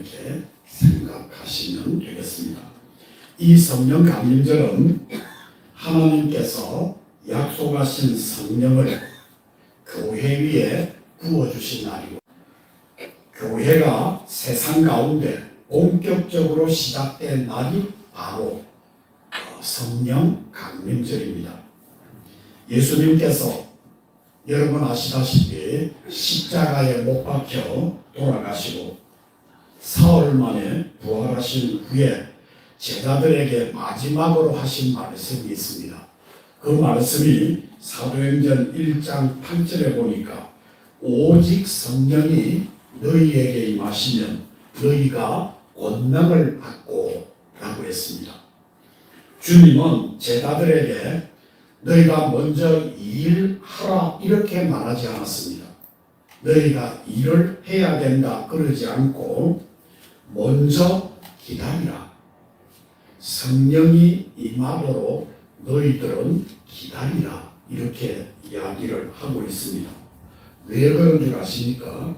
이렇게 생각하시면 되겠습니다. 이 성령 강림절은 하나님께서 약속하신 성령을 교회 위에 부어주신 날이고, 교회가 세상 가운데 본격적으로 시작된 날이 바로 성령 강림절입니다. 예수님께서 여러분 아시다시피 십자가에 못 박혀 돌아가시고 사흘 만에 부활하신 후에 제자들에게 마지막으로 하신 말씀이 있습니다. 그 말씀이 사도행전 1장 8절에 보니까 오직 성령이 너희에게 임하시면 너희가 권능을 받고 라고 했습니다. 주님은 제자들에게 너희가 먼저 일하라 이렇게 말하지 않았습니다. 너희가 일을 해야 된다 그러지 않고 먼저 기다리라. 성령이 임하도록 너희들은 기다리라 이렇게 이야기를 하고 있습니다. 왜 그런 줄 아십니까?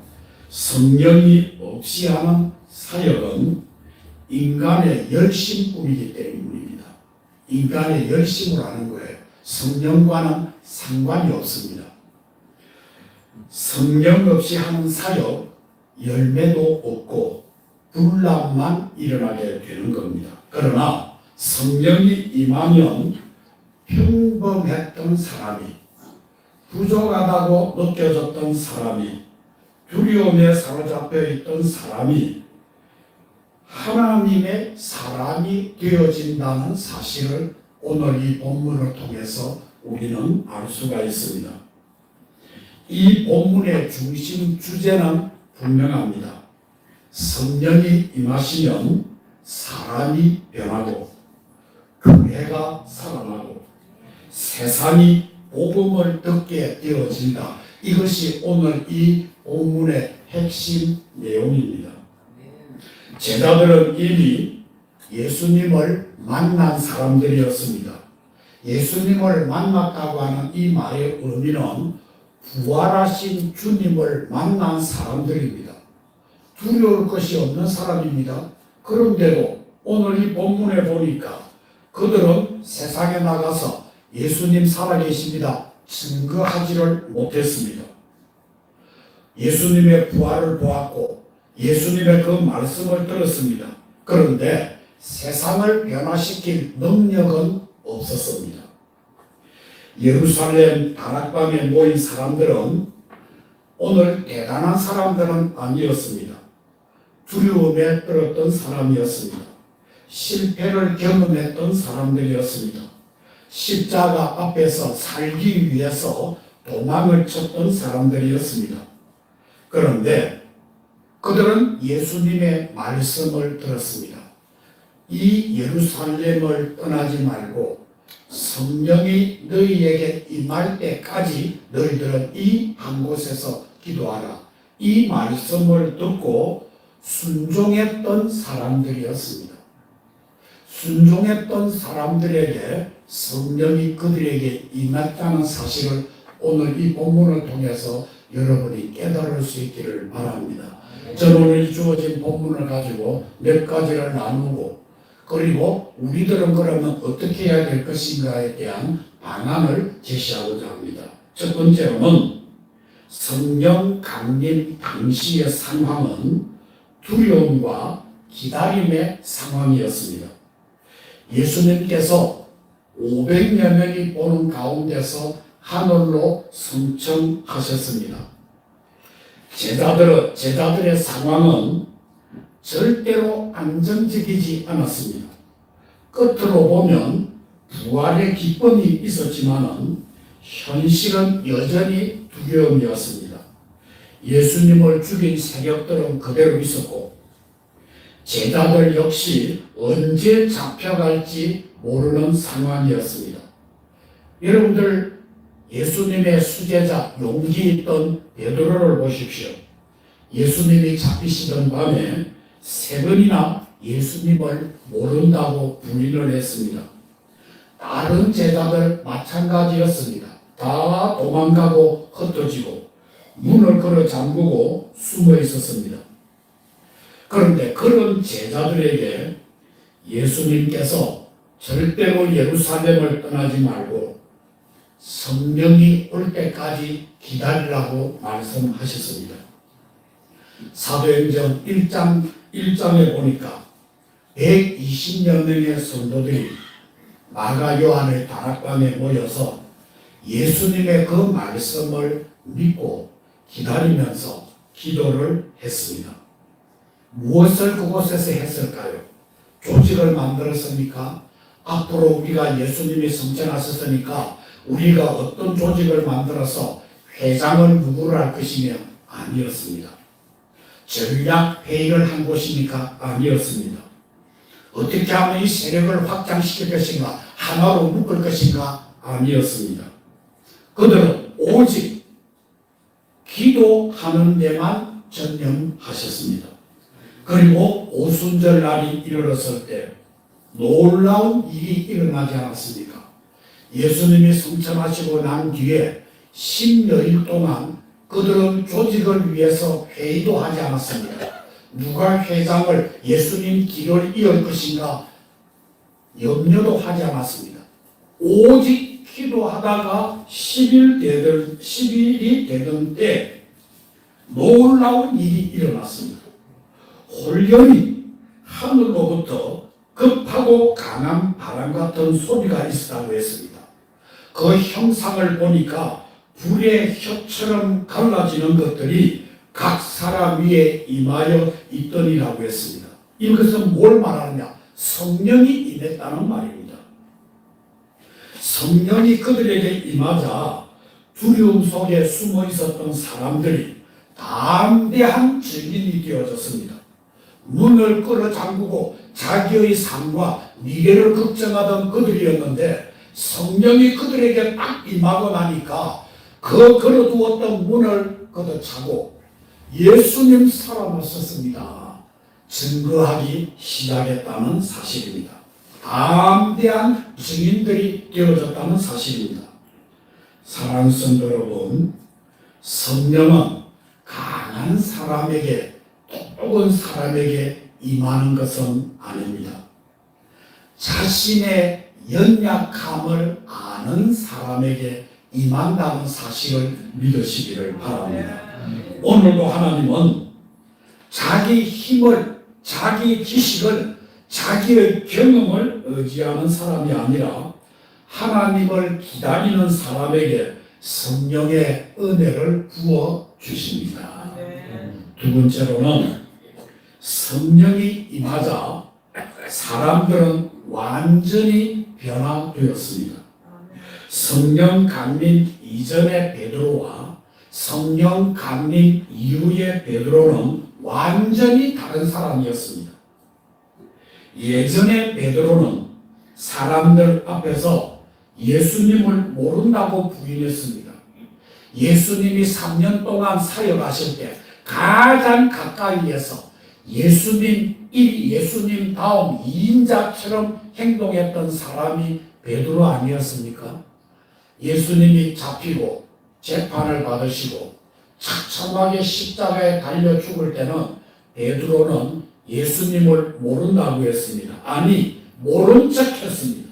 성령이 없이 하는 사역은 인간의 열심뿐이기 때문입니다. 인간의 열심으로 하는 거예요. 성령과는 상관이 없습니다. 성령 없이 하는 사역, 열매도 없고 분란만 일어나게 되는 겁니다. 그러나 성령이 임하면 평범했던 사람이, 부족하다고 느껴졌던 사람이, 두려움에 사로잡혀 있던 사람이 하나님의 사람이 되어진다는 사실을 오늘 이 본문을 통해서 우리는 알 수가 있습니다. 이 본문의 중심 주제는 분명합니다. 성령이 임하시면 사람이 변하고 교회가 살아나고 세상이 복음을 듣게 되어진다. 이것이 오늘 이 본문의 핵심 내용입니다. 제자들은 이미 예수님을 만난 사람들이었습니다. 예수님을 만났다고 하는 이 말의 의미는 부활하신 주님을 만난 사람들입니다. 두려울 것이 없는 사람입니다. 그런데도 오늘 이 본문에 보니까 그들은 세상에 나가서 예수님 살아계십니다 증거하지를 못했습니다. 예수님의 부활을 보았고 예수님의 그 말씀을 들었습니다. 그런데 세상을 변화시킬 능력은 없었습니다. 예루살렘 다락방에 모인 사람들은 오늘 대단한 사람들은 아니었습니다. 두려움에 떨었던 사람이었습니다. 실패를 경험했던 사람들이었습니다. 십자가 앞에서 살기 위해서 도망을 쳤던 사람들이었습니다. 그런데 그들은 예수님의 말씀을 들었습니다. 이 예루살렘을 떠나지 말고 성령이 너희에게 임할 때까지 너희들은 이 한 곳에서 기도하라. 이 말씀을 듣고 순종했던 사람들이었습니다. 순종했던 사람들에게 성령이 그들에게 임했다는 사실을 오늘 이 본문을 통해서 여러분이 깨달을 수 있기를 바랍니다. 저는 오늘 주어진 본문을 가지고 몇 가지를 나누고 그리고 우리들은 그러면 어떻게 해야 될 것인가에 대한 방안을 제시하고자 합니다. 첫 번째로는 성령 강림 당시의 상황은 두려움과 기다림의 상황이었습니다. 예수님께서 500여 명이 보는 가운데서 하늘로 승천하셨습니다. 제자들의 상황은 절대로 안정적이지 않았습니다. 끝으로 보면 부활의 기쁨이 있었지만은 현실은 여전히 두려움이었습니다. 예수님을 죽인 세력들은 그대로 있었고 제자들 역시 언제 잡혀갈지 모르는 상황이었습니다. 여러분들 예수님의 수제자 용기 있던 베드로를 보십시오. 예수님이 잡히시던 밤에 3번이나 예수님을 모른다고 부인을 했습니다. 다른 제자들 마찬가지였습니다. 다 도망가고 흩어지고 문을 걸어 잠그고 숨어 있었습니다. 그런데 그런 제자들에게 예수님께서 절대로 예루살렘을 떠나지 말고 성령이 올 때까지 기다리라고 말씀하셨습니다. 사도행전 1장에 보니까 120여 명의 성도들이 마가 요한의 다락방에 모여서 예수님의 그 말씀을 믿고 기다리면서 기도를 했습니다. 무엇을 그곳에서 했을까요? 조직을 만들었습니까? 앞으로 우리가 예수님이 성천하셨으니까 우리가 어떤 조직을 만들어서 회장을 누구를 할 것이며 아니었습니다. 전략 회의를 한 곳이니까 아니었습니다. 어떻게 하면 이 세력을 확장시킬 것인가, 하나로 묶을 것인가 아니었습니다. 그들은 오직 기도하는 데만 전념하셨습니다. 그리고 오순절 날이 이르렀을 때 놀라운 일이 일어나지 않았습니까? 예수님이 성천하시고 난 뒤에 10여일 동안 그들은 조직을 위해서 회의도 하지 않았습니다. 누가 회장을 예수님 길을 이을 것인가 염려도 하지 않았습니다. 오직 기도하다가 10일이 되던 때 놀라운 일이 일어났습니다. 홀연히 하늘로부터 급하고 강한 바람 같은 소리가 있었다고 했습니다. 그 형상을 보니까 불의 혀처럼 갈라지는 것들이 각 사람 위에 임하여 있더니라고 했습니다. 이것은 뭘 말하느냐? 성령이 임했다는 말입니다. 성령이 그들에게 임하자 두려움 속에 숨어 있었던 사람들이 담대한 증인이 되어졌습니다. 문을 끌어 잠그고 자기의 삶과 미래를 걱정하던 그들이었는데 성령이 그들에게 딱 임하고 나니까 그 걸어두었던 문을 걷어차고 예수님 살아나셨습니다. 증거하기 시작했다는 사실입니다. 담대한 증인들이 되어졌다는 사실입니다. 사랑하는 성도 여러분, 성령은 강한 사람에게, 똑똑한 사람에게 임하는 것은 아닙니다. 자신의 연약함을 아는 사람에게 임한다는 사실을 믿으시기를 바랍니다. 오늘도 하나님은 자기 힘을, 자기 지식을, 자기의 경험을 의지하는 사람이 아니라 하나님을 기다리는 사람에게 성령의 은혜를 부어 주십니다. 두 번째로는 성령이 임하자 사람들은 완전히 변화되었습니다. 성령 강림 이전의 베드로와 성령 강림 이후의 베드로는 완전히 다른 사람이었습니다. 예전의 베드로는 사람들 앞에서 예수님을 모른다고 부인했습니다. 예수님이 3년 동안 사역하실 때 가장 가까이에서 예수님 다음 2인자처럼 행동했던 사람이 베드로 아니었습니까? 예수님이 잡히고 재판을 받으시고 처참하게 십자가에 달려 죽을 때는 베드로는 예수님을 모른다고 했습니다. 아니, 모른 척 했습니다.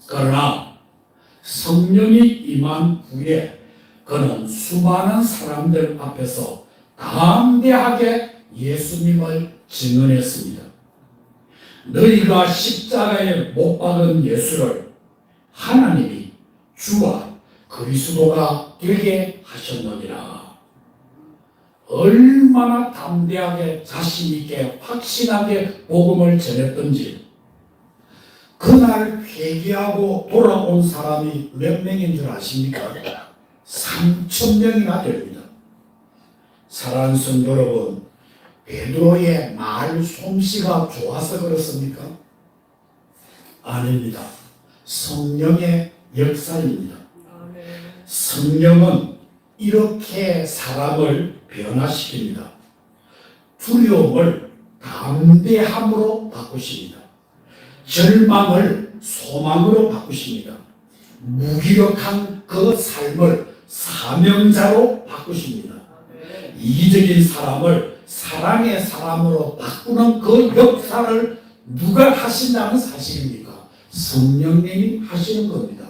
그러나 성령이 임한 후에 그는 수많은 사람들 앞에서 담대하게 예수님을 증언했습니다. 너희가 십자가에 못 박은 예수를 하나님이 주와 그리스도가 되게 하셨느니라. 얼마나 담대하게 자신있게 확신하게 복음을 전했던지 그날 회개하고 돌아온 사람이 몇 명인 줄 아십니까? 3,000명이나 됩니다. 사랑하는 성도 여러분, 베드로의 말 솜씨가 좋아서 그렇습니까? 아닙니다. 성령의 역사입니다. 성령은 이렇게 사람을 변화시킵니다. 두려움을 담대함으로 바꾸십니다. 절망을 소망으로 바꾸십니다. 무기력한 그 삶을 사명자로 바꾸십니다. 이기적인 사람을 사랑의 사람으로 바꾸는 그 역사를 누가 하신다는 사실입니까? 성령님이 하시는 겁니다.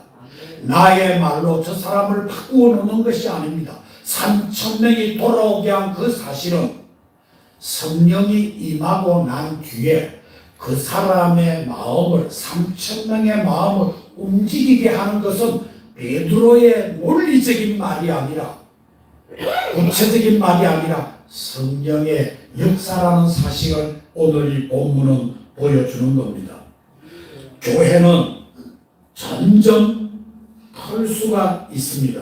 나의 말로 저 사람을 바꾸어 놓는 것이 아닙니다. 3,000명이 돌아오게 한 그 사실은 성령이 임하고 난 뒤에 그 사람의 마음을 3,000명의 마음을 움직이게 하는 것은 베드로의 논리적인 말이 아니라 구체적인 말이 아니라 성령의 역사라는 사실을 오늘 이 본문은 보여주는 겁니다. 교회는 점점 클 수가 있습니다.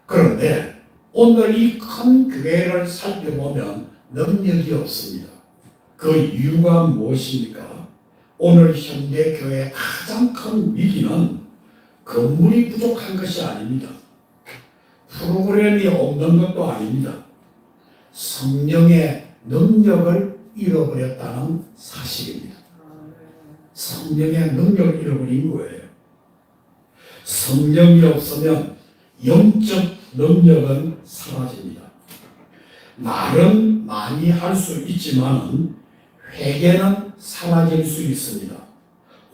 그런데 오늘 이 큰 교회를 살펴보면 능력이 없습니다. 그 이유가 무엇입니까? 오늘 현대 교회의 가장 큰 위기는 건물이 부족한 것이 아닙니다. 프로그램이 없는 것도 아닙니다. 성령의 능력을 잃어버렸다는 사실입니다. 성령의 능력을 잃어버린 거예요. 성령이 없으면 영적 능력은 사라집니다. 말은 많이 할 수 있지만 회개는 사라질 수 있습니다.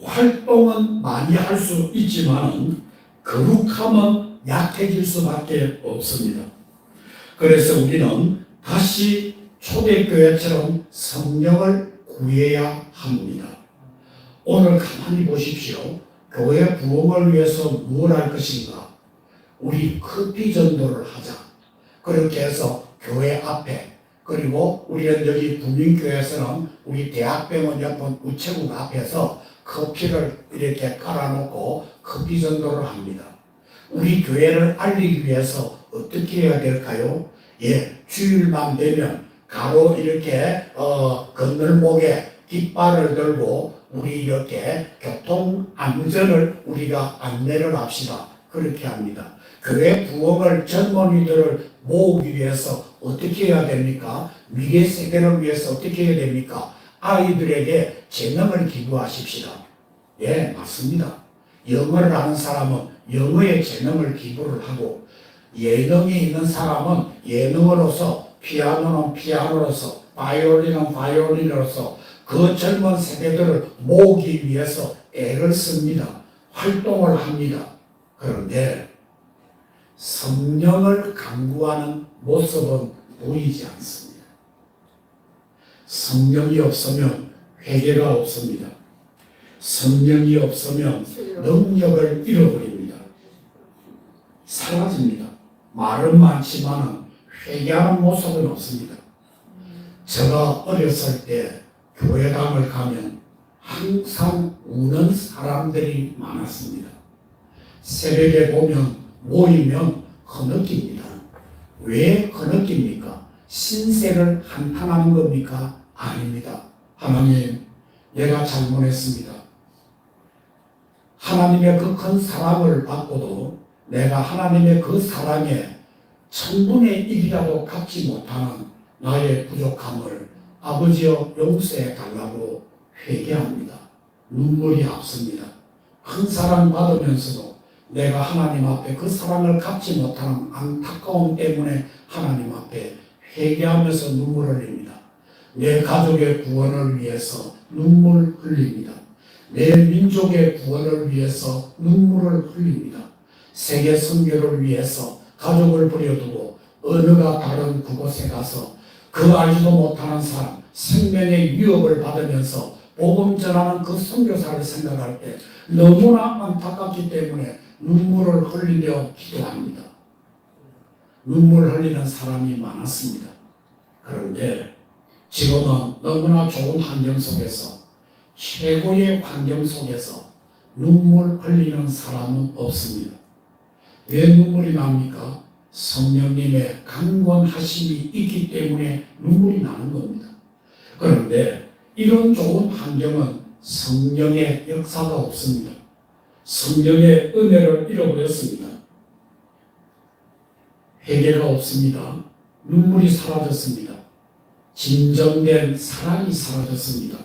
활동은 많이 할 수 있지만 거룩함은 약해질 수밖에 없습니다. 그래서 우리는 다시 초대교회처럼 성령을 구해야 합니다. 오늘 가만히 보십시오. 교회 부흥을 위해서 무엇을 할 것인가? 우리 커피 전도를 하자. 그렇게 해서 교회 앞에, 그리고 우리는 여기 국민교회에서는 우리 대학병원 옆은 우체국 앞에서 커피를 이렇게 깔아놓고 커피 전도를 합니다. 우리 교회를 알리기 위해서 어떻게 해야 될까요? 주일만 되면 가로 이렇게 건널목에 깃발을 들고 우리 이렇게 교통 안전을 우리가 안내를 합시다. 그렇게 합니다. 교회 부흥을 젊은이들을 모으기 위해서 어떻게 해야 됩니까? 미래 세대를 위해서 어떻게 해야 됩니까? 아이들에게 재능을 기부하십시다. 맞습니다. 영어를 아는 사람은 영어의 재능을 기부를 하고, 예능이 있는 사람은 예능으로서, 피아노는 피아노로서, 바이올린은 바이올린으로서 그 젊은 세대들을 모으기 위해서 애를 씁니다. 활동을 합니다. 그런데 성령을 강구하는 모습은 보이지 않습니다. 성령이 없으면 회개가 없습니다. 성령이 없으면 능력을 잃어버립니다. 사라집니다. 말은 많지만 회개하는 모습은 없습니다. 제가 어렸을 때 교회당을 가면 항상 우는 사람들이 많았습니다. 새벽에 보면 모이면 거느낍니다. 왜 거느낍니까? 신세를 한탄하는 겁니까? 아닙니다. 하나님, 내가 잘못했습니다. 하나님의 그 큰 사랑을 받고도 내가 하나님의 그 사랑에 1000분의 1이라도 갚지 못하는 나의 부족함을 아버지여 용서해 달라고 회개합니다. 눈물이 앞섭니다. 큰 사랑 받으면서도 내가 하나님 앞에 그 사랑을 갚지 못하는 안타까움 때문에 하나님 앞에 회개하면서 눈물을 흘립니다. 내 가족의 구원을 위해서 눈물 흘립니다. 내 민족의 구원을 위해서 눈물을 흘립니다. 세계 선교를 위해서 가족을 버려두고 어느가 다른 그곳에 가서 그 알지도 못하는 사람, 생명의 위협을 받으면서 복음 전하는 그 선교사를 생각할 때 너무나 안타깝기 때문에 눈물을 흘리며 기도합니다. 눈물 흘리는 사람이 많았습니다. 그런데 지금은 너무나 좋은 환경 속에서, 최고의 환경 속에서 눈물 흘리는 사람은 없습니다. 왜 눈물이 납니까? 성령님의 강권하심이 있기 때문에 눈물이 나는 겁니다. 그런데 이런 좋은 환경은 성령의 역사가 없습니다. 성령의 은혜를 잃어버렸습니다. 회개가 없습니다. 눈물이 사라졌습니다. 진정된 사랑이 사라졌습니다.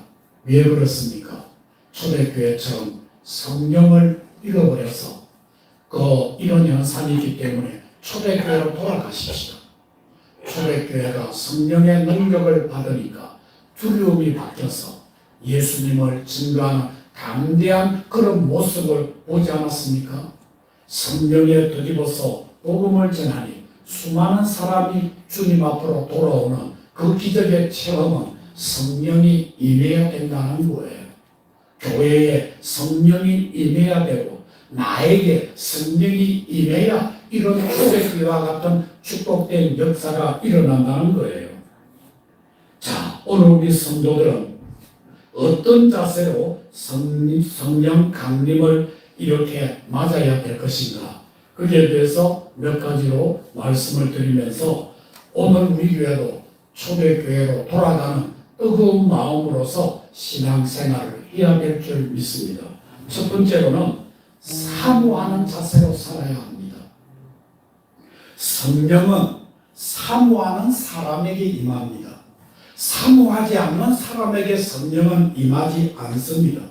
왜 그렇습니까? 초대교회처럼 성령을 잃어버려서 이런 현상이 있기 때문에 초대교회로 돌아가십시다. 초대교회가 성령의 능력을 받으니까 두려움이 바뀌어서 예수님을 증거하는 담대한 그런 모습을 보지 않았습니까? 성령에 뒤집어서 복음을 전하니 수많은 사람이 주님 앞으로 돌아오는 그 기적의 체험은 성령이 임해야 된다는 거예요. 교회에 성령이 임해야 되고 나에게 성령이 임해야 이런 초대교회와 같은 축복된 역사가 일어난다는 거예요. 자, 오늘 우리 성도들은 어떤 자세로 성령 강림을 이렇게 맞아야 될 것인가? 그에 대해서 몇 가지로 말씀을 드리면서 오늘 우리 교회도 초대교회로 돌아가는 뜨거운 마음으로서 신앙생활을 해야 될 줄 믿습니다. 첫 번째로는 사모하는 자세로 살아야 합니다. 성령은 사모하는 사람에게 임합니다. 사모하지 않는 사람에게 성령은 임하지 않습니다.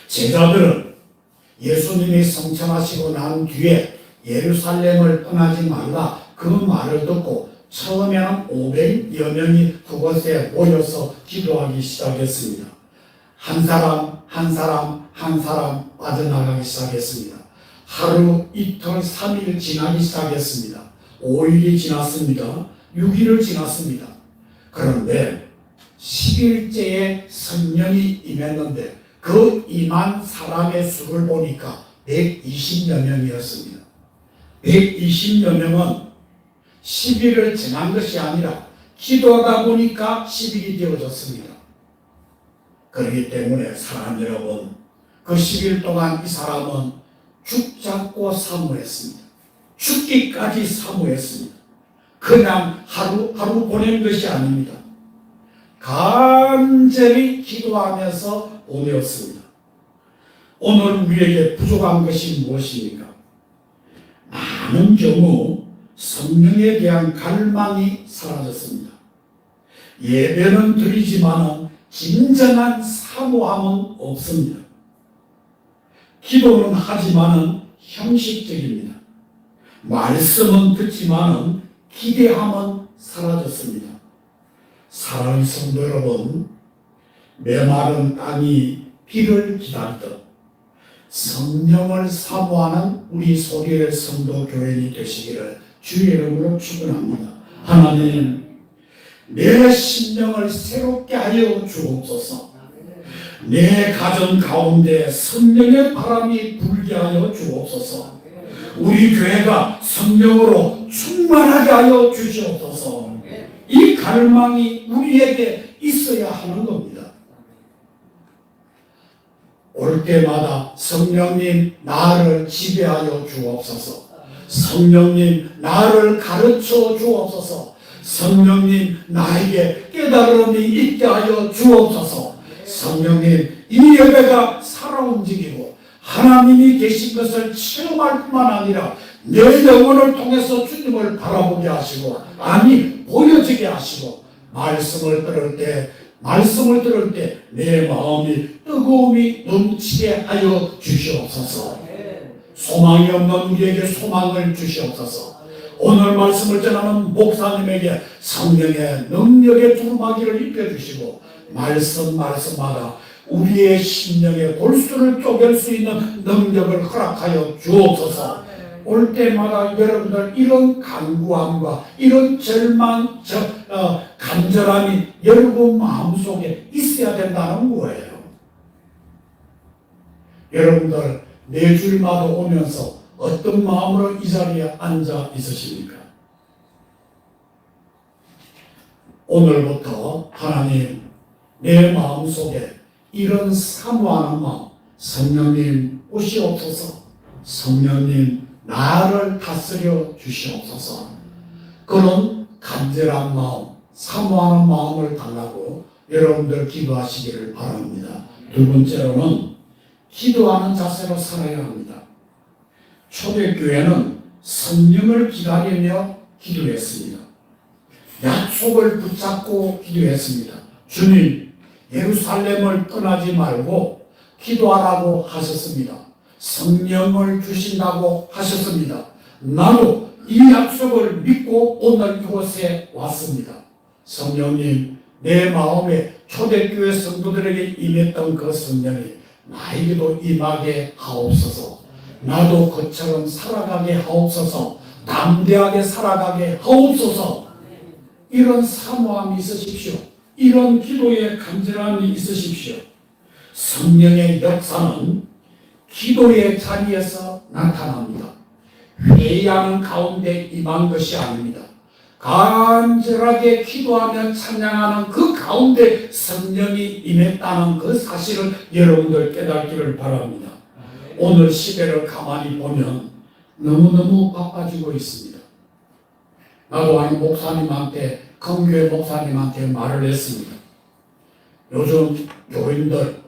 제자들은 예수님이 성천하시고 난 뒤에 예루살렘을 떠나지 말라 그 말을 듣고 처음에는 500여 명이 그곳에 모여서 기도하기 시작했습니다. 한 사람 빠져나가기 시작했습니다. 하루, 이틀, 3일 지나기 시작했습니다. 5일이 지났습니다. 6일을 지났습니다. 그런데 10일째에 성령이 임했는데 그 임한 사람의 수를 보니까 120여 명이었습니다. 120여 명은 10일을 지난 것이 아니라 기도하다 보니까 10일이 되어졌습니다. 그렇기 때문에 사람 여러분, 그 10일 동안 이 사람은 죽잡고 사모했습니다. 죽기까지 사모했습니다. 그냥 하루 보낸 것이 아닙니다. 간절히 기도하면서 보내었습니다. 오늘 우리에게 부족한 것이 무엇입니까? 많은 경우 성령에 대한 갈망이 사라졌습니다. 예배는 드리지만 진정한 사모함은 없습니다. 기도는 하지만 형식적입니다. 말씀은 듣지만 기대함은 사라졌습니다. 사랑하는 성도 여러분, 메마른 땅이 비를 기다리듯 성령을 사모하는 우리 소리의 성도 교인이 되시기를 주의 이름으로 축원합니다. 하나님, 내 심령을 새롭게 하여 주옵소서. 내 가정 가운데 성령의 바람이 불게 하여 주옵소서. 우리 교회가 성령으로 충만하게 하여 주시옵소서. 이 갈망이 우리에게 있어야 하는 겁니다. 올 때마다 성령님 나를 지배하여 주옵소서. 성령님 나를 가르쳐 주옵소서. 성령님 나에게 깨달음이 있게 하여 주옵소서. 성령님 이 예배가 살아 움직이고 하나님이 계신 것을 체험할 뿐만 아니라 내 영혼을 통해서 주님을 바라보게 하시고 아니 보여지게 하시고 말씀을 들을 때 내 마음이 뜨거움이 넘치게 하여 주시옵소서. 소망이 없는 우리에게 소망을 주시옵소서. 오늘 말씀을 전하는 목사님에게 성령의 능력의 두루마기를 입혀주시고 말씀마다 우리의 심령의 골수를 쪼갤 수 있는 능력을 허락하여 주옵소서. 올 때마다 여러분들 이런 간구함과 이런 간절함이 여러분 마음속에 있어야 된다는 거예요. 여러분들 매주일마다 오면서 어떤 마음으로 이 자리에 앉아 있으십니까? 오늘부터 하나님 내 마음속에 이런 사모하는 마음, 성령님 오시옵소서. 성령님 나를 다스려 주시옵소서. 그런 간절한 마음, 사모하는 마음을 달라고 여러분들 기도하시기를 바랍니다. 두 번째로는 기도하는 자세로 살아야 합니다. 초대교회는 성령을 기다리며 기도했습니다. 약속을 붙잡고 기도했습니다. 주님, 예루살렘을 떠나지 말고 기도하라고 하셨습니다. 성령을 주신다고 하셨습니다. 나도 이 약속을 믿고 오늘 이곳에 왔습니다. 성령님, 내 마음에 초대교회 성도들에게 임했던 그 성령이 나에게도 임하게 하옵소서. 나도 그처럼 살아가게 하옵소서. 담대하게 살아가게 하옵소서. 이런 사모함이 있으십시오. 이런 기도의 간절함이 있으십시오. 성령의 역사는 기도의 자리에서 나타납니다. 회의하는 가운데 임한 것이 아닙니다. 간절하게 기도하며 찬양하는 그 가운데 성령이 임했다는 그 사실을 여러분들 깨닫기를 바랍니다. 오늘 시대를 가만히 보면 너무너무 바빠지고 있습니다. 나도 한 목사님한테, 큰 교회 목사님한테 말을 했습니다. 요즘 교인들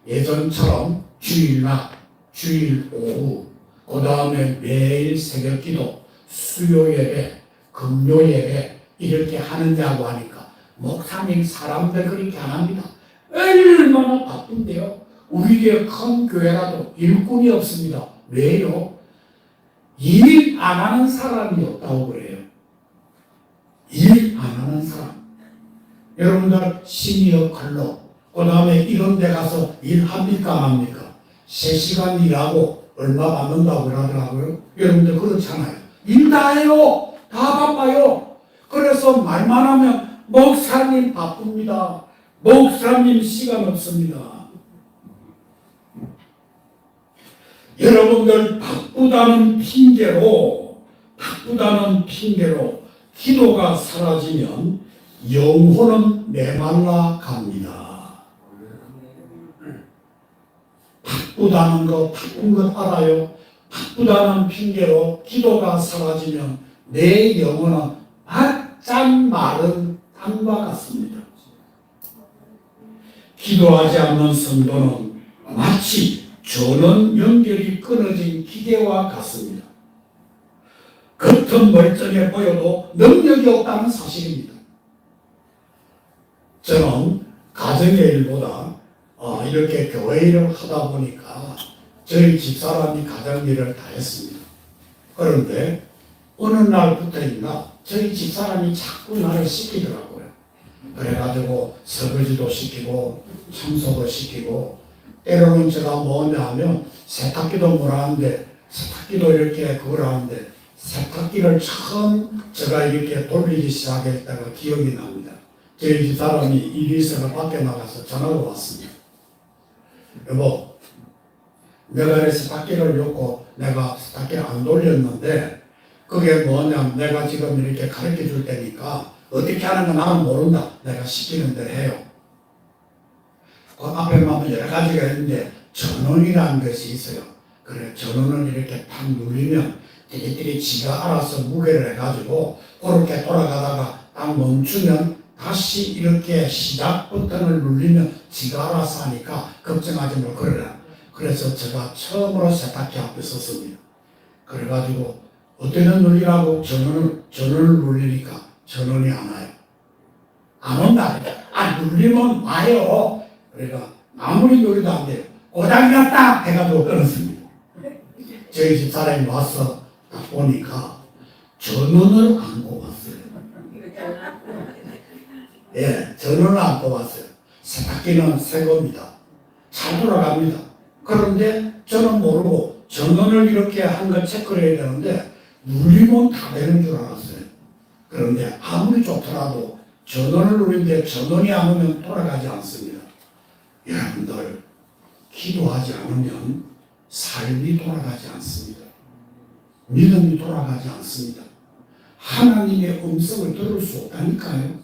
예전처럼 주일낮, 주일 오후, 그 다음에 매일 새벽기도, 수요예배, 금요예배 이렇게 하느냐고 하니까 목사님 사람들 그렇게 안 합니다. 얼마나 바쁜데요. 우리 교회 큰 교회라도 일꾼이 없습니다. 왜요? 일 안 하는 사람이 없다고 그래요. 일 안 하는 사람. 여러분들 시니어 클럽, 그 다음에 이런 데 가서 일합니까 안 합니까? 3시간 일하고 얼마 받는다고 그러더라고요. 여러분들 그렇잖아요. 일 다 해요. 다 바빠요. 그래서 말만 하면 목사님 바쁩니다. 목사님 시간 없습니다. 여러분들 바쁘다는 핑계로 기도가 사라지면 영혼은 메말라 갑니다. 바쁘다는 거, 바쁜 것 알아요? 바쁘다는 핑계로 기도가 사라지면 내 영혼은 바짝 마른 땅과 같습니다. 기도하지 않는 성도는 마치 전원 연결이 끊어진 기계와 같습니다. 겉은 멀쩡해 보여도 능력이 없다는 사실입니다. 저는 가정의 일보다 이렇게 교회 일을 하다 보니까 저희 집사람이 가정 일을 다 했습니다. 그런데 어느 날부터인가 저희 집사람이 자꾸 나를 시키더라고요. 그래가지고 설거지도 시키고 청소도 시키고, 때로는 제가 뭐냐 하면 세탁기도 뭐라는데 세탁기도 이렇게 그걸 하는데 세탁기를 처음 제가 이렇게 돌리기 시작했다가 기억이 납니다. 저희 집사람이 일이 있어서 밖에 나가서 전화가 왔습니다. 여보, 내가 세탁기를 놓고 내가 세탁기를 안 돌렸는데 그게 뭐냐면 내가 지금 이렇게 가르쳐 줄 테니까 어떻게 하는 거 나는 모른다. 내가 시키는 대로 해요. 그 앞에 보면 여러 가지가 있는데 전원이라는 것이 있어요. 그래, 전원을 이렇게 탁 눌리면 띠리띠리 지가 알아서 무게를 해가지고 그렇게 돌아가다가 딱 멈추면 다시 이렇게 시작 버튼을 눌리면 지가 알아서 하니까 걱정하지 말 그러라. 그래서 제가 처음으로 세탁기 앞에 섰습니다. 그래가지고 어때는 눌리라고 전원을 눌리니까 전원이 안 와요. 안 온다. 눌리면 와요. 그러니까 아무리 눌려도 안 돼요. 고장났다 해가지고 끊었습니다. 저희 집 사람이 와서 딱 보니까 전원을 안 꼽았어요. 예, 전원을 안 꼽았어요. 세탁기는 새 겁니다. 잘 돌아갑니다. 그런데 저는 모르고 전원을 이렇게 한 거 체크를 해야 되는데 눌리면 다 되는 줄 알았어요. 그런데 아무리 좋더라도 전원을 누리는데 전원이 안 오면 돌아가지 않습니다. 여러분들, 기도하지 않으면 삶이 돌아가지 않습니다. 믿음이 돌아가지 않습니다. 하나님의 음성을 들을 수 없다니까요.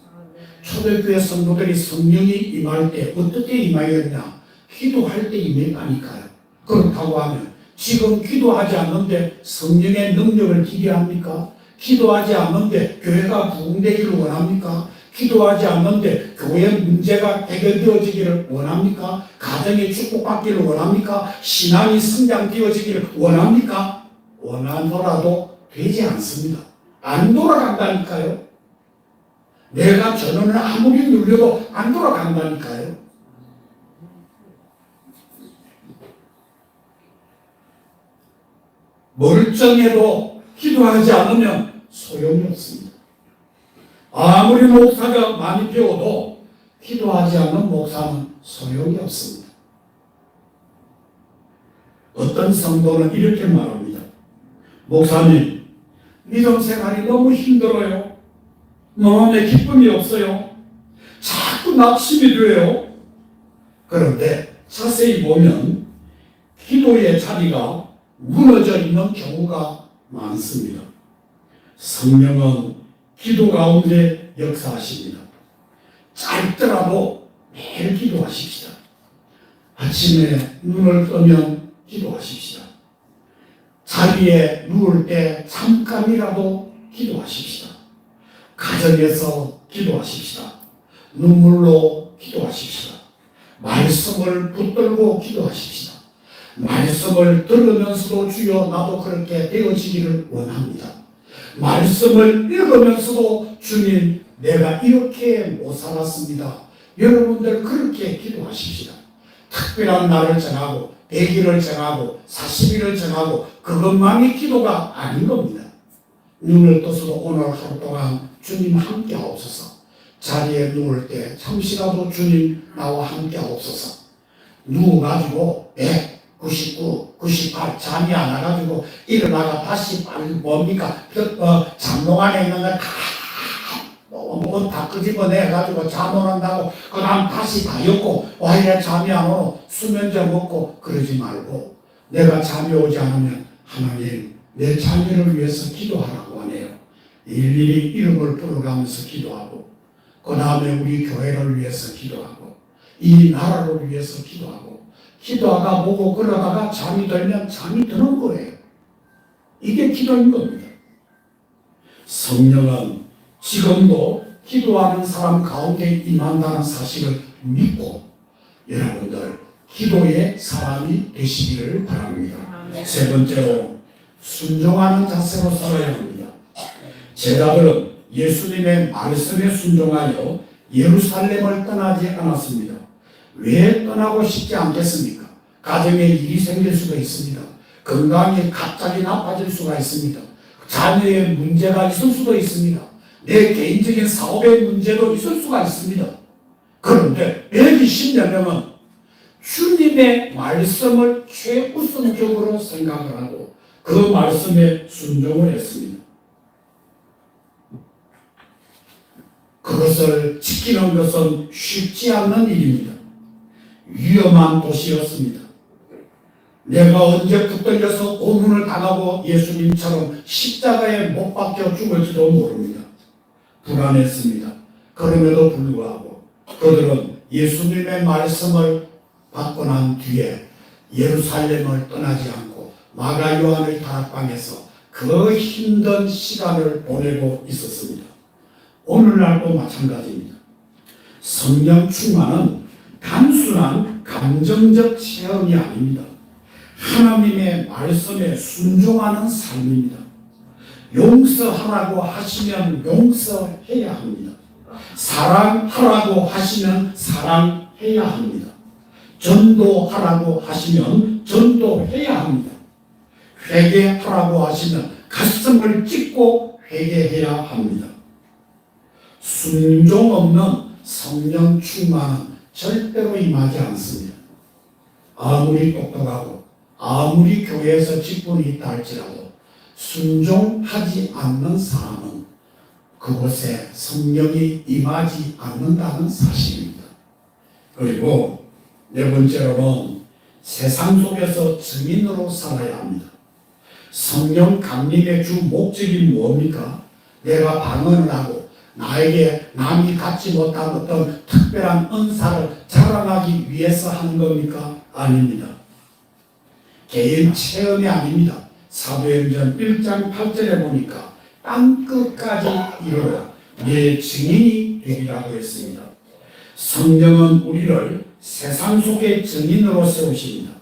초대교회 성도들이 성령이 임할 때 어떻게 임하였냐? 기도할 때 임했다니까요. 그렇다고 하면 지금 기도하지 않는데 성령의 능력을 기대합니까? 기도하지 않는데 교회가 부흥되기를 원합니까? 기도하지 않는데 교회 문제가 해결되어지기를 원합니까? 가정이 축복받기를 원합니까? 신앙이 성장되어지기를 원합니까? 원하더라도 되지 않습니다. 안 돌아간다니까요. 내가 전원을 아무리 눌려도 안 돌아간다니까요. 멀쩡해도 기도하지 않으면 소용이 없습니다. 아무리 목사가 많이 배워도 기도하지 않는 목사는 소용이 없습니다. 어떤 성도는 이렇게 말합니다. 목사님, 믿음 생활이 너무 힘들어요. 마음에 기쁨이 없어요. 자꾸 낙심이 돼요. 그런데 자세히 보면 기도의 자리가 무너져 있는 경우가 많습니다. 성령은 기도 가운데 역사하십니다. 짧더라도 매일 기도하십시다. 아침에 눈을 뜨면 기도하십시다. 자리에 누울 때 잠깐이라도 기도하십시다. 가정에서 기도하십시다. 눈물로 기도하십시다. 말씀을 붙들고 기도하십시다. 말씀을 들으면서도 주여 나도 그렇게 되어지기를 원합니다. 말씀을 읽으면서도 주님 내가 이렇게 못 살았습니다. 여러분들 그렇게 기도하십시다. 특별한 날을 정하고 100일을 정하고 40일을 정하고 그것만이 기도가 아닌 겁니다. 눈을 떠서도 오늘 하루 동안 주님 함께 하옵소서. 자리에 누울 때 잠시라도 주님 나와 함께 하옵소서. 누워가지고 100, 99, 98 잠이 안 와가지고 일어나가 다시 뭡니까? 잠동 안에 있는 걸 다 끄집어내가지고 잠원한다고 그 다음 다시 다 엮고 와이래 잠이 안 오노 수면제 먹고 그러지 말고 내가 잠이 오지 않으면 하나님 내 자녀를 위해서 기도하라고 하네요. 일일이 이름을 부르면서 기도하고 그 다음에 우리 교회를 위해서 기도하고 이 나라를 위해서 기도하고 기도하다 보고 그러다가 잠이 들면 잠이 드는 거예요. 이게 기도인 겁니다. 성령은 지금도 기도하는 사람 가운데 임한다는 사실을 믿고 여러분들 기도의 사람이 되시기를 바랍니다. 세 번째로 순종하는 자세로 살아야 합니다. 제자들은 예수님의 말씀에 순종하여 예루살렘을 떠나지 않았습니다. 왜 떠나고 싶지 않겠습니까? 가정에 일이 생길 수가 있습니다. 건강이 갑자기 나빠질 수가 있습니다. 자녀의 문제가 있을 수도 있습니다. 내 개인적인 사업의 문제도 있을 수가 있습니다. 그런데 120여 명은 주님의 말씀을 최우선적으로 생각을 하고 그 말씀에 순종을 했습니다. 그것을 지키는 것은 쉽지 않는 일입니다. 위험한 도시였습니다. 내가 언제 붙들려서 고문을 당하고 예수님처럼 십자가에 못 박혀 죽을지도 모릅니다. 불안했습니다. 그럼에도 불구하고 그들은 예수님의 말씀을 받고 난 뒤에 예루살렘을 떠나지 않고 마가 요한의 다락방에서 그 힘든 시간을 보내고 있었습니다. 오늘날도 마찬가지입니다. 성령 충만은 단순한 감정적 체험이 아닙니다. 하나님의 말씀에 순종하는 삶입니다. 용서하라고 하시면 용서해야 합니다. 사랑하라고 하시면 사랑해야 합니다. 전도하라고 하시면 전도해야 합니다. 회개하라고 하시면 가슴을 찢고 회개해야 합니다. 순종 없는 성령 충만은 절대로 임하지 않습니다. 아무리 똑똑하고 아무리 교회에서 직분이 있다 할지라도 순종하지 않는 사람은 그곳에 성령이 임하지 않는다는 사실입니다. 그리고 네 번째로는 세상 속에서 증인으로 살아야 합니다. 성령 강림의 주 목적이 뭡니까? 내가 방언을 하고 나에게 남이 갖지 못한 어떤 특별한 은사를 자랑하기 위해서 하는 겁니까? 아닙니다. 개인 체험이 아닙니다. 사도행전 1장 8절에 보니까 땅끝까지 이르러 내 증인이 되리라고 했습니다. 성령은 우리를 세상 속의 증인으로 세우십니다.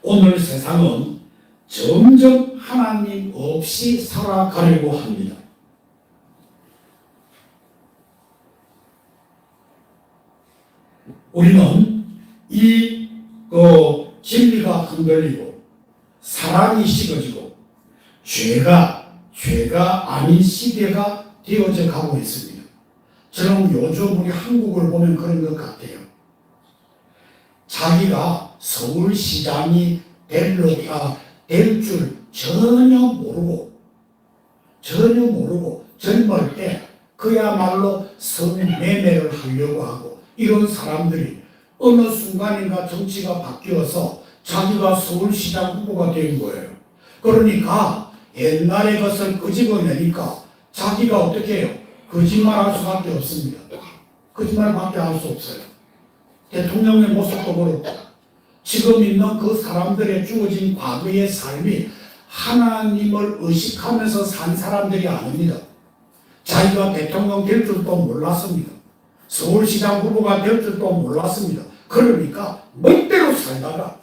오늘 세상은 점점 하나님 없이 살아가려고 합니다. 우리는 이 진리가 흔들리고 사랑이 식어지고 죄가 죄가 아닌 시대가 되어져 가고 있습니다. 저는 요즘 우리 한국을 보면 그런 것 같아요. 자기가 서울시장이 될 줄 전혀 모르고 젊을 때 그야말로 성매매를 하려고 하고, 이런 사람들이 어느 순간인가 정치가 바뀌어서 자기가 서울시장 후보가 된 거예요. 그러니까 옛날의 것을 끄집어내니까 자기가 어떻게 해요? 거짓말할 수밖에 없습니다. 거짓말밖에 할 수 없어요. 대통령의 모습도 그렇고, 지금 있는 그 사람들의 주어진 과거의 삶이 하나님을 의식하면서 산 사람들이 아닙니다. 자기가 대통령 될 줄도 몰랐습니다. 서울시장 후보가 될 줄도 몰랐습니다. 그러니까 멋대로 살다가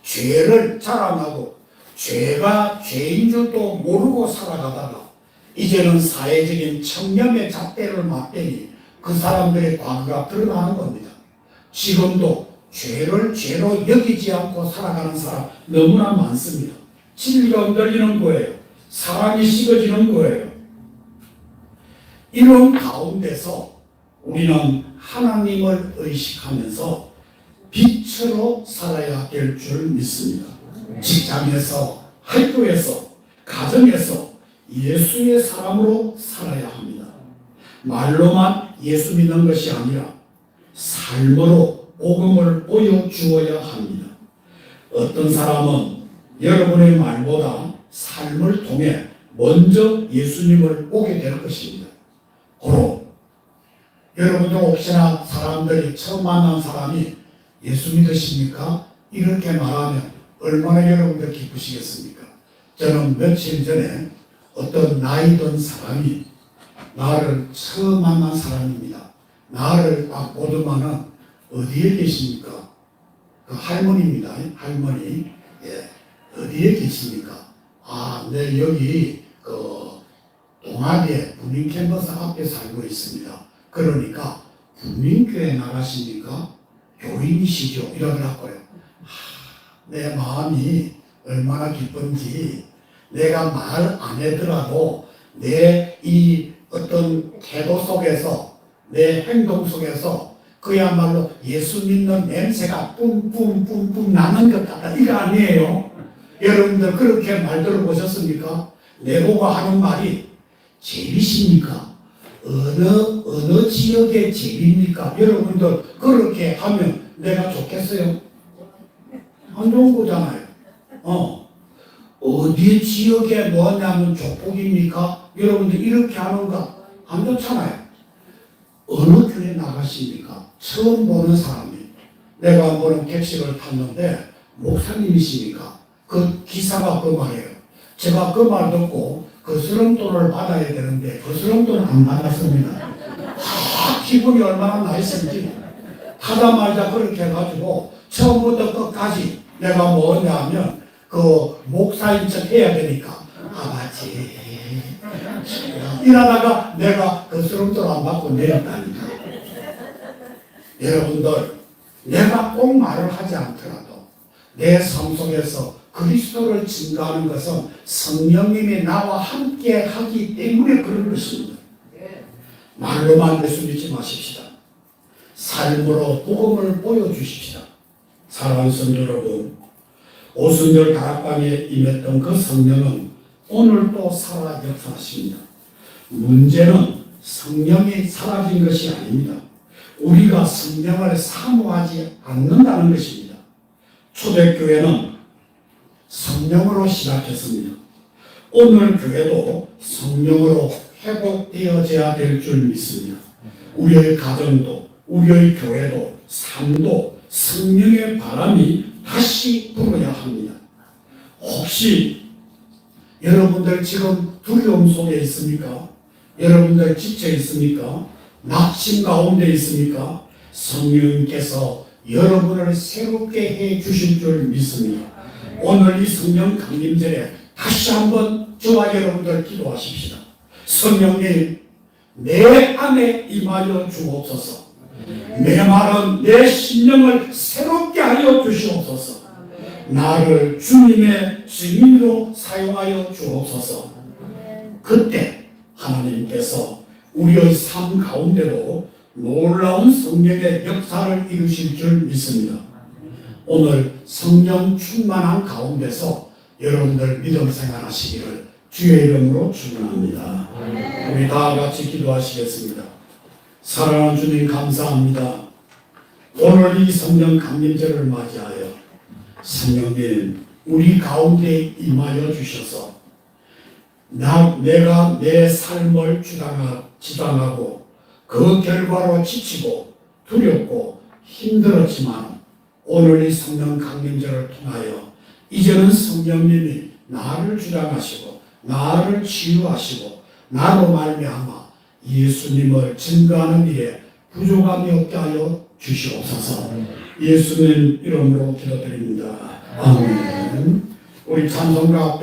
죄를 자랑하고 죄가 죄인 줄도 모르고 살아가다가 이제는 사회적인 청렴의 잣대를 맞대니 그 사람들의 과거가 드러나는 겁니다. 지금도 죄를 죄로 여기지 않고 살아가는 사람 너무나 많습니다. 진리가 흔들리는 거예요. 사랑이 식어지는 거예요. 이런 가운데서 우리는 하나님을 의식하면서 빛으로 살아야 될 줄 믿습니다. 직장에서, 학교에서, 가정에서 예수의 사람으로 살아야 합니다. 말로만 예수 믿는 것이 아니라 삶으로 복음을 보여주어야 합니다. 어떤 사람은 여러분의 말보다 삶을 통해 먼저 예수님을 보게 될 것입니다. 바로 여러분도 혹시나 사람들이 처음 만난 사람이 예수 믿으십니까? 이렇게 말하면 얼마나 여러분들 기쁘시겠습니까? 저는 며칠 전에 어떤 나이 든 사람이 나를 처음 만난 사람입니다. 나를 딱 보더만은 어디에 계십니까? 그 할머니입니다. 할머니. 예. 어디에 계십니까? 아, 네, 여기 동아리에 분민 캠퍼스 앞에 살고 있습니다. 그러니까 분민교회 나가십니까? 교인이시죠? 이러더라고요. 내 마음이 얼마나 기쁜지, 내가 말 안 하더라도 내 이 어떤 태도 속에서, 내 행동 속에서 그야말로 예수 믿는 냄새가 뿜뿜뿜뿜 나는 것 같다. 이거 아니에요? 여러분들 그렇게 말 들어보셨습니까? 내보고 하는 말이 제비십니까? 어느 지역의 제비입니까? 여러분들 그렇게 하면 내가 좋겠어요? 안 좋은 거잖아요. 어디 지역에 뭐냐면 족복입니까? 여러분들 이렇게 하는가? 안 좋잖아요. 어느 교회 나가십니까? 처음 보는 사람이. 내가 한 번은 택시를 탔는데 목사님이십니까? 그 기사가 그 말이에요. 제가 그 말 듣고 거스름돈을 받아야 되는데 거스름돈을 안 받았습니다. 기분이 얼마나 나있는지. 하자마자 그렇게 해가지고 처음부터 끝까지 내가 뭐냐면 그 목사인 척 해야 되니까 아버지 이러다가 내가 거스름돈 안 받고 내렸다니까. 여러분들, 내가 꼭 말을 하지 않더라도 내 삶 속에서 그리스도를 증거하는 것은 성령님이 나와 함께 하기 때문에 그런 것입니다. 말로만 예수 믿지 마십시다. 삶으로 복음을 보여주십시다. 사랑하는 성도 여러분, 오순절 다락방에 임했던 그 성령은 오늘도 살아 역사하십니다. 문제는 성령이 사라진 것이 아닙니다. 우리가 성령을 사모하지 않는다는 것입니다. 초대교회는 성령으로 시작했습니다. 오늘 교회도 성령으로 회복되어져야 될 줄 믿습니다. 우리의 가정도, 우리의 교회도, 삶도 성령의 바람이 다시 불어야 합니다. 혹시 여러분들 지금 두려움 속에 있습니까? 여러분들 지쳐 있습니까? 낙심 가운데 있습니까? 성령님께서 여러분을 새롭게 해 주실 줄 믿습니다. 오늘 이 성령 강림절에 다시 한번 저와 여러분들 기도하십시다. 성령님, 내 안에 임하여 주옵소서. 내 말은 내 심령을 새롭게 하여 주시옵소서. 나를 주님의 증인으로 사용하여 주옵소서. 그때 하나님께서 우리의 삶 가운데로 놀라운 성령의 역사를 이루실 줄 믿습니다. 오늘 성령 충만한 가운데서 여러분들 믿음 생활하시기를 주의 이름으로 축원합니다. 우리 다 같이 기도하시겠습니다. 사랑하는 주님 감사합니다. 오늘 이 성령 강림절을 맞이하여 성령님 우리 가운데 임하여 주셔서 내가 내 삶을 지당하고 그 결과로 지치고 두렵고 힘들었지만 오늘 이 성령 강림절을 통하여 이제는 성령님이 나를 주장하시고 나를 치유하시고 나로 말미암아 예수님을 증거하는 일에 부족함이 없게 하여 주시옵소서. 예수님 이름으로 기도드립니다. 아멘. 우리 찬송가